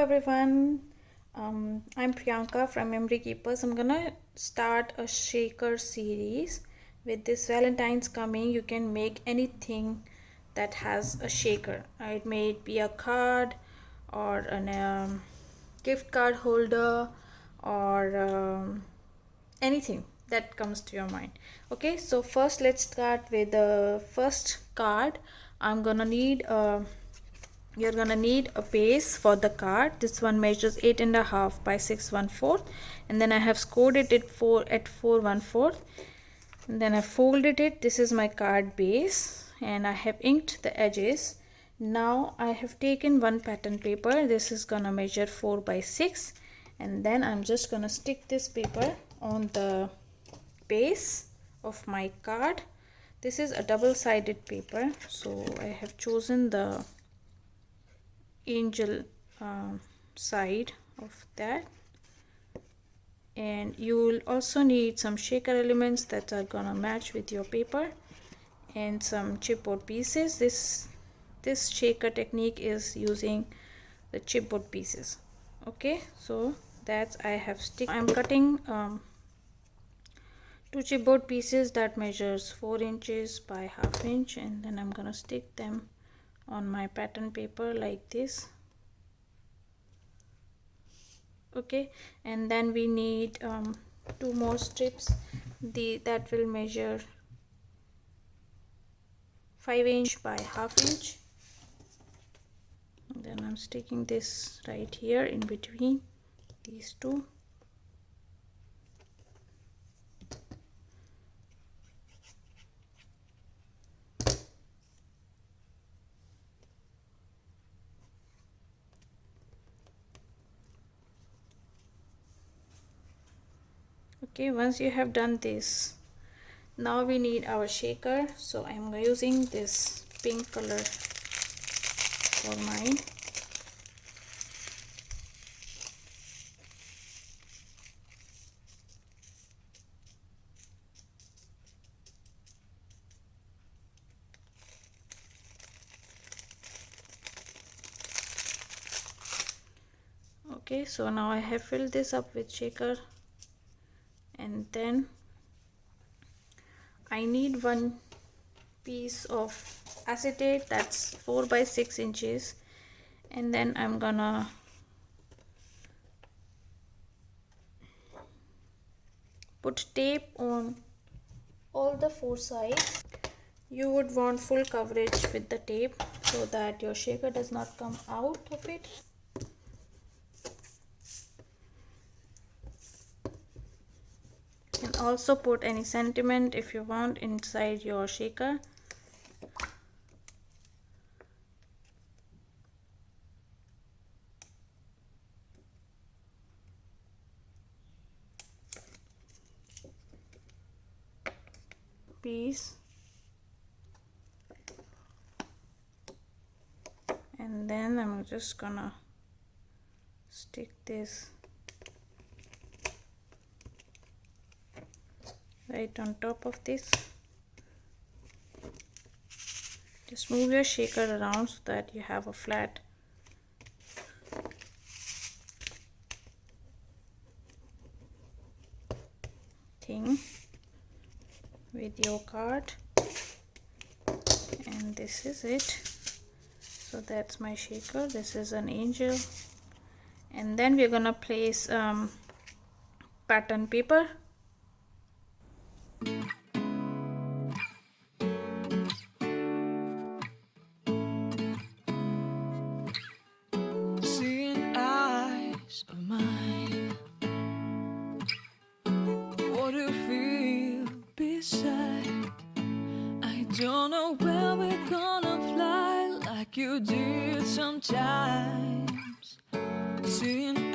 everyone. I'm Priyanka from Memory Keepers. I'm gonna start a shaker series. With this Valentine's coming, you can make anything that has a shaker. It may be a card or an gift card holder or anything that comes to your mind. Okay, so first let's start with the first card. I'm gonna need you're gonna need a base for the card. This one measures 8.5 by 6 1/4, and then I have scored it at 4 1/4, and then I folded it. This is my card base, and I have inked the edges. Now I have taken one pattern paper. This is gonna measure 4 by 6, and then I'm just gonna stick this paper on the base of my card. This is a double-sided paper, so I have chosen the angel side of that, and you will also need some shaker elements that are gonna match with your paper and some chipboard pieces. This shaker technique is using the chipboard pieces. Okay, so that's I'm cutting two chipboard pieces that measures 4 inches by 1/2 inch, and then I'm gonna stick them on my pattern paper like this. Okay, and then we need two more strips that will measure 5 inch by 1/2 inch. And then I'm sticking this right here in between these two. Okay, once you have done this, now we need our shaker. So I'm using this pink color for mine. Okay, so now I have filled this up with shaker, and then I need one piece of acetate that's 4 by 6 inches, and then I'm gonna put tape on all the four sides. You would want full coverage with the tape so that your shaker does not come out of it. And also put any sentiment if you want inside your shaker. Piece, and then I'm just gonna stick this right on top of this. Just move your shaker around so that you have a flat thing with your card, and this is it. So that's my shaker. This is an angel, and then we're gonna place pattern paper. Seeing eyes of mine, what do you feel beside? I don't know where we're gonna fly like you did sometimes. Seeing